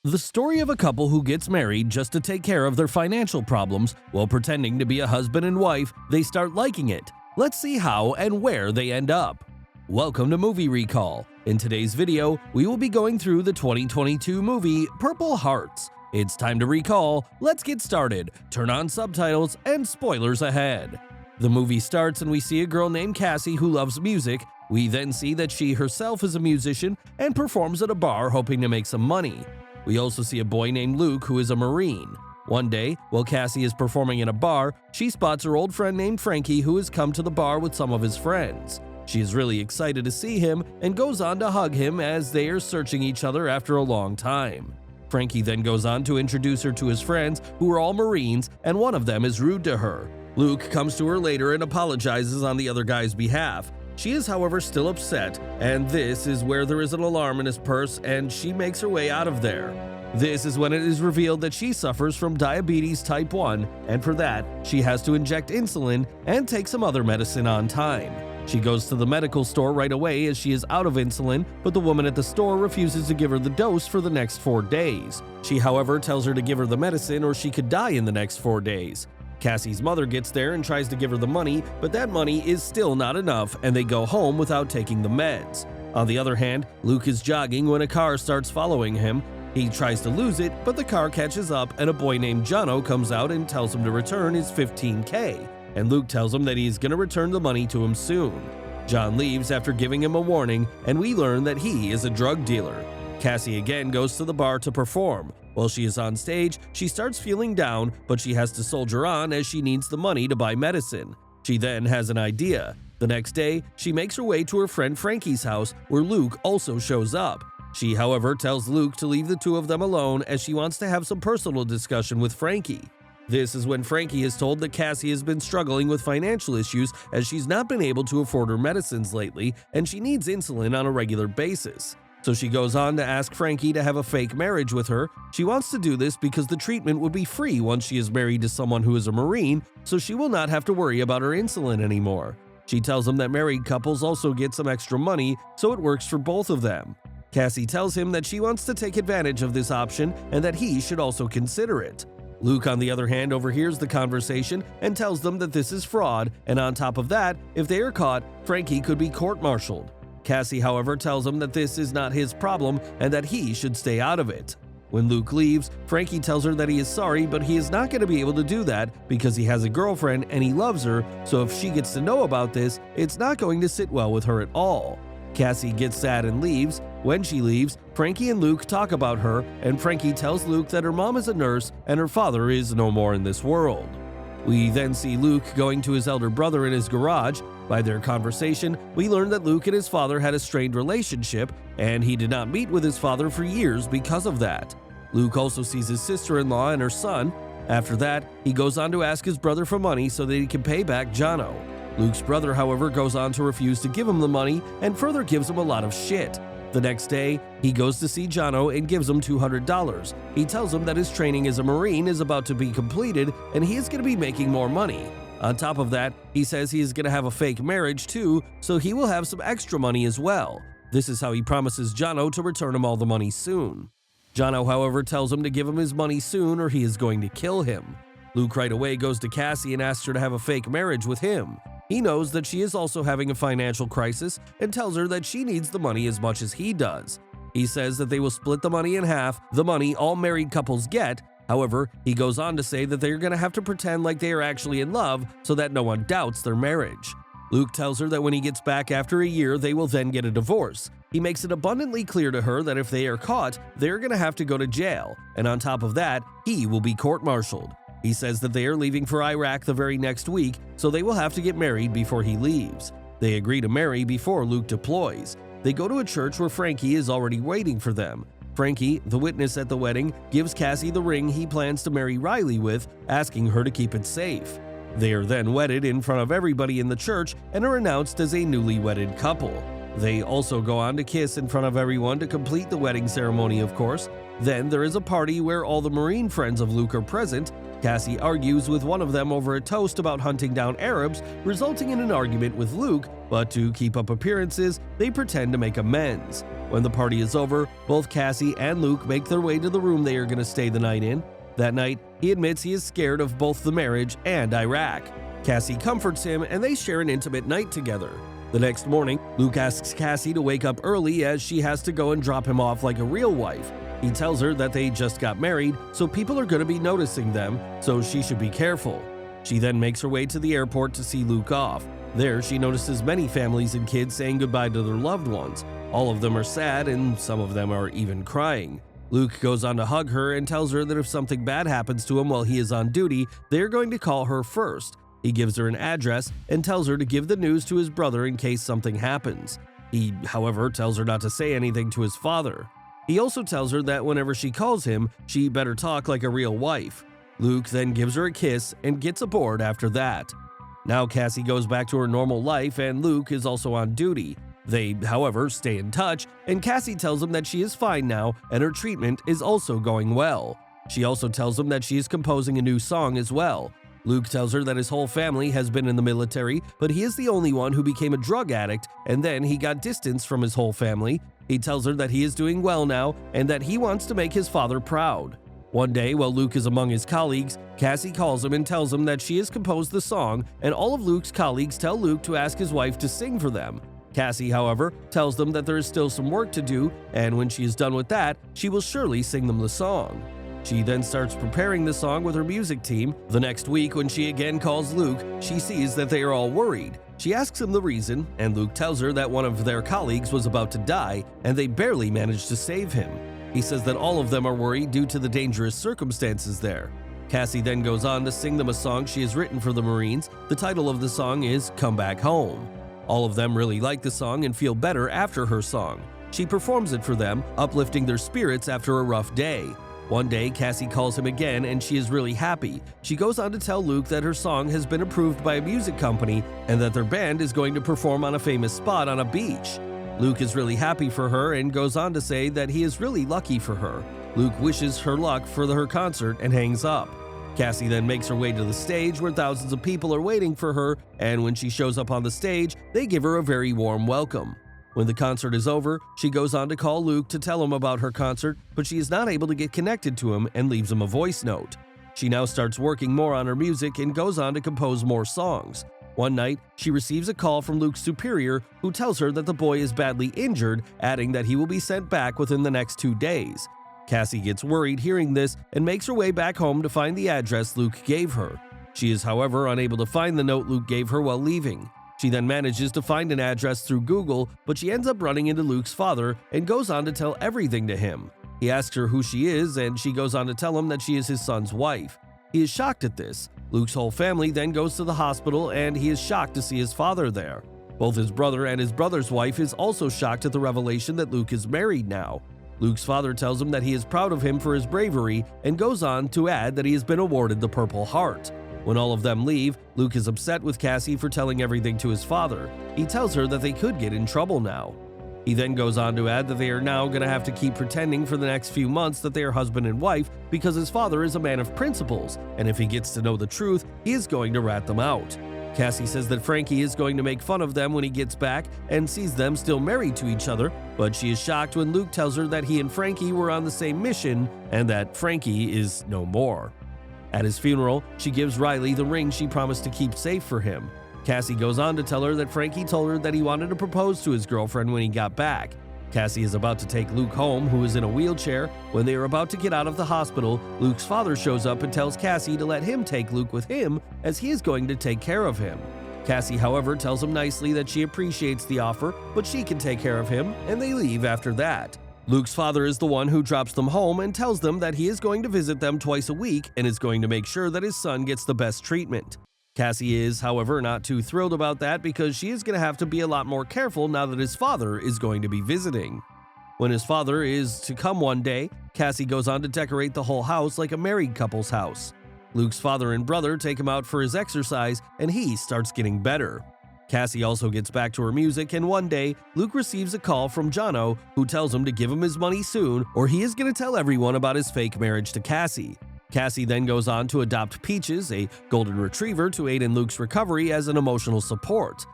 The story of a couple who gets married just to take care of their financial problems while pretending to be a husband and wife. They start liking it. Let's see how and where they end up. Welcome to Movie Recall. In today's video, we will be going through the 2022 movie Purple Hearts. It's time to recall. Let's get started. Turn on subtitles and spoilers ahead. The movie starts and we see a girl named Cassie who loves music. We then see that she herself is a musician and performs at a bar hoping to make some money. We also see a boy named Luke who is a Marine. One day, while Cassie is performing in a bar, she spots her old friend named Frankie who has come to the bar with some of his friends. She is really excited to see him and goes on to hug him as they are searching each other after a long time. Frankie then goes on to introduce her to his friends who are all Marines, and one of them is rude to her. Luke comes to her later and apologizes on the other guy's behalf. She is, however, still upset, and this is where there is an alarm in his purse and she makes her way out of there. This is when it is revealed that she suffers from diabetes type 1, and for that, she has to inject insulin and take some other medicine on time. She goes to the medical store right away as she is out of insulin, but the woman at the store refuses to give her the dose for the next 4 days. She, however, tells her to give her the medicine or she could die in the next 4 days. Cassie's mother gets there and tries to give her the money, but that money is still not enough and they go home without taking the meds. On the other hand, Luke is jogging when a car starts following him. He tries to lose it, but the car catches up and a boy named Jono comes out and tells him to return his $15K, and Luke tells him that he's going to return the money to him soon. John leaves after giving him a warning, and we learn that he is a drug dealer. Cassie again goes to the bar to perform. While she is on stage, she starts feeling down, but she has to soldier on as she needs the money to buy medicine. She then has an idea. The next day, she makes her way to her friend Frankie's house, where Luke also shows up. She, however, tells Luke to leave the two of them alone as she wants to have some personal discussion with Frankie. This is when Frankie is told that Cassie has been struggling with financial issues as she's not been able to afford her medicines lately and she needs insulin on a regular basis. So she goes on to ask Frankie to have a fake marriage with her. She wants to do this because the treatment would be free once she is married to someone who is a Marine, so she will not have to worry about her insulin anymore. She tells him that married couples also get some extra money, so it works for both of them. Cassie tells him that she wants to take advantage of this option and that he should also consider it. Luke, on the other hand, overhears the conversation and tells them that this is fraud, and on top of that, if they are caught, Frankie could be court-martialed. Cassie, however, tells him that this is not his problem and that he should stay out of it. When Luke leaves, Frankie tells her that he is sorry, but he is not going to be able to do that because he has a girlfriend and he loves her, so if she gets to know about this, it's not going to sit well with her at all. Cassie gets sad and leaves. When she leaves, Frankie and Luke talk about her, and Frankie tells Luke that her mom is a nurse and her father is no more in this world. We then see Luke going to his elder brother in his garage. By their conversation, we learn that Luke and his father had a strained relationship, and he did not meet with his father for years because of that. Luke also sees his sister-in-law and her son. After that, he goes on to ask his brother for money so that he can pay back Jono. Luke's brother, however, goes on to refuse to give him the money and further gives him a lot of shit. The next day, he goes to see Jono and gives him $200. He tells him that his training as a Marine is about to be completed and he is going to be making more money. On top of that, he says he is going to have a fake marriage too, so he will have some extra money as well. This is how he promises Jono to return him all the money soon. Jono, however, tells him to give him his money soon or he is going to kill him. Luke right away goes to Cassie and asks her to have a fake marriage with him. He knows that she is also having a financial crisis and tells her that she needs the money as much as he does. He says that they will split the money in half, the money all married couples get. However, he goes on to say that they are going to have to pretend like they are actually in love so that no one doubts their marriage. Luke tells her that when he gets back after a year, they will then get a divorce. He makes it abundantly clear to her that if they are caught, they are going to have to go to jail, and on top of that, he will be court-martialed. He says that they are leaving for Iraq the very next week, so they will have to get married before he leaves. They agree to marry before Luke deploys. They go to a church where Frankie is already waiting for them. Frankie, the witness at the wedding, gives Cassie the ring he plans to marry Riley with, asking her to keep it safe. They are then wedded in front of everybody in the church and are announced as a newly wedded couple. They also go on to kiss in front of everyone to complete the wedding ceremony, of course. Then there is a party where all the Marine friends of Luke are present. Cassie argues with one of them over a toast about hunting down Arabs, resulting in an argument with Luke, but to keep up appearances, they pretend to make amends. When the party is over, both Cassie and Luke make their way to the room they are going to stay the night in. That night, he admits he is scared of both the marriage and Iraq. Cassie comforts him and they share an intimate night together. The next morning, Luke asks Cassie to wake up early as she has to go and drop him off like a real wife. He tells her that they just got married, so people are going to be noticing them, so she should be careful. She then makes her way to the airport to see Luke off. There, she notices many families and kids saying goodbye to their loved ones. All of them are sad, and some of them are even crying. Luke goes on to hug her and tells her that if something bad happens to him while he is on duty, they are going to call her first. He gives her an address and tells her to give the news to his brother in case something happens. He, however, tells her not to say anything to his father. He also tells her that whenever she calls him, she better talk like a real wife. Luke then gives her a kiss and gets aboard after that. Now Cassie goes back to her normal life and Luke is also on duty. They, however, stay in touch, and Cassie tells him that she is fine now and her treatment is also going well. She also tells him that she is composing a new song as well. Luke tells her that his whole family has been in the military, but he is the only one who became a drug addict, and then he got distance from his whole family. He tells her that he is doing well now and that he wants to make his father proud. One day, while Luke is among his colleagues, Cassie calls him and tells him that she has composed the song, and all of Luke's colleagues tell Luke to ask his wife to sing for them. Cassie, however, tells them that there is still some work to do, and when she is done with that, she will surely sing them the song. She then starts preparing the song with her music team. The next week, when she again calls Luke, she sees that they are all worried. She asks him the reason, and Luke tells her that one of their colleagues was about to die, and they barely managed to save him. He says that all of them are worried due to the dangerous circumstances there. Cassie then goes on to sing them a song she has written for the Marines. The title of the song is Come Back Home. All of them really like the song and feel better after her song. She performs it for them, uplifting their spirits after a rough day. One day, Cassie calls him again and she is really happy. She goes on to tell Luke that her song has been approved by a music company and that their band is going to perform on a famous spot on a beach. Luke is really happy for her and goes on to say that he is really lucky for her. Luke wishes her luck for her concert and hangs up. Cassie then makes her way to the stage where thousands of people are waiting for her, and when she shows up on the stage, they give her a very warm welcome. When the concert is over, she goes on to call Luke to tell him about her concert, but she is not able to get connected to him and leaves him a voice note. She now starts working more on her music and goes on to compose more songs. One night, she receives a call from Luke's superior who tells her that the boy is badly injured, adding that he will be sent back within the next 2 days. Cassie gets worried hearing this and makes her way back home to find the address Luke gave her. She is, however, unable to find the note Luke gave her while leaving. She then manages to find an address through Google, but she ends up running into Luke's father and goes on to tell everything to him. He asks her who she is, and she goes on to tell him that she is his son's wife. He is shocked at this. Luke's whole family then goes to the hospital, and he is shocked to see his father there. Both his brother and his brother's wife is also shocked at the revelation that Luke is married now. Luke's father tells him that he is proud of him for his bravery and goes on to add that he has been awarded the Purple Heart. When all of them leave, Luke is upset with Cassie for telling everything to his father. He tells her that they could get in trouble now. He then goes on to add that they are now going to have to keep pretending for the next few months that they are husband and wife because his father is a man of principles, and if he gets to know the truth, he is going to rat them out. Cassie says that Frankie is going to make fun of them when he gets back and sees them still married to each other, but she is shocked when Luke tells her that he and Frankie were on the same mission and that Frankie is no more. At his funeral, she gives Riley the ring she promised to keep safe for him. Cassie goes on to tell her that Frankie told her that he wanted to propose to his girlfriend when he got back. Cassie is about to take Luke home, who is in a wheelchair. When they are about to get out of the hospital, Luke's father shows up and tells Cassie to let him take Luke with him as he is going to take care of him. Cassie, however, tells him nicely that she appreciates the offer, but she can take care of him, and they leave after that. Luke's father is the one who drops them home and tells them that he is going to visit them twice a week and is going to make sure that his son gets the best treatment. Cassie is, however, not too thrilled about that because she is going to have to be a lot more careful now that his father is going to be visiting. When his father is to come one day, Cassie goes on to decorate the whole house like a married couple's house. Luke's father and brother take him out for his exercise and he starts getting better. Cassie also gets back to her music, and one day, Luke receives a call from Jono, who tells him to give him his money soon or he is going to tell everyone about his fake marriage to Cassie. Cassie then goes on to adopt Peaches, a golden retriever, to aid in Luke's recovery as an emotional support.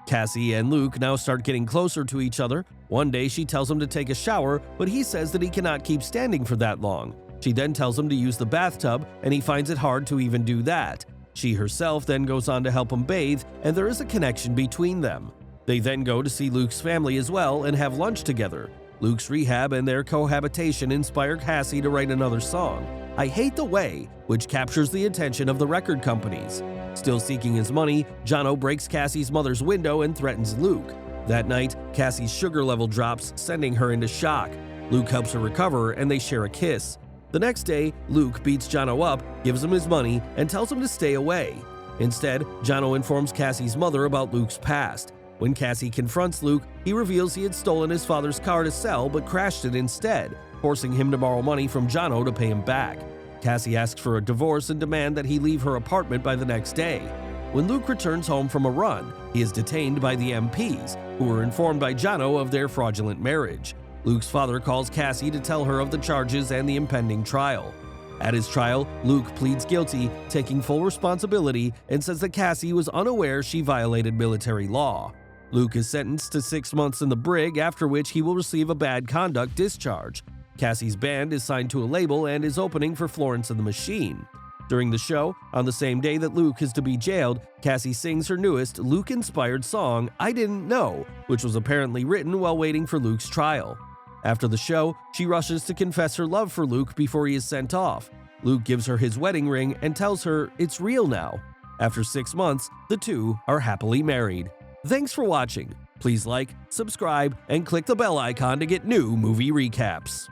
Cassie and Luke now start getting closer to each other. One day she tells him to take a shower, but he says that he cannot keep standing for that long. She then tells him to use the bathtub, and he finds it hard to even do that. She herself then goes on to help him bathe, and there is a connection between them. They then go to see Luke's family as well and have lunch together. Luke's rehab and their cohabitation inspire Cassie to write another song, I Hate the Way, which captures the attention of the record companies. Still seeking his money, Jono breaks Cassie's mother's window and threatens Luke. That night, Cassie's sugar level drops, sending her into shock. Luke helps her recover and they share a kiss. The next day, Luke beats Jono up, gives him his money, and tells him to stay away. Instead, Jono informs Cassie's mother about Luke's past. When Cassie confronts Luke, he reveals he had stolen his father's car to sell but crashed it instead, forcing him to borrow money from Jono to pay him back. Cassie asks for a divorce and demands that he leave her apartment by the next day. When Luke returns home from a run, he is detained by the MPs, who were informed by Jono of their fraudulent marriage. Luke's father calls Cassie to tell her of the charges and the impending trial. At his trial, Luke pleads guilty, taking full responsibility, and says that Cassie was unaware she violated military law. Luke is sentenced to 6 months in the brig, after which he will receive a bad conduct discharge. Cassie's band is signed to a label and is opening for Florence and the Machine. During the show, on the same day that Luke is to be jailed, Cassie sings her newest Luke-inspired song, I Didn't Know, which was apparently written while waiting for Luke's trial. After the show, she rushes to confess her love for Luke before he is sent off. Luke gives her his wedding ring and tells her it's real now. After 6 months, the two are happily married. Thanks for watching. Please like, subscribe, and click the bell icon to get new movie recaps.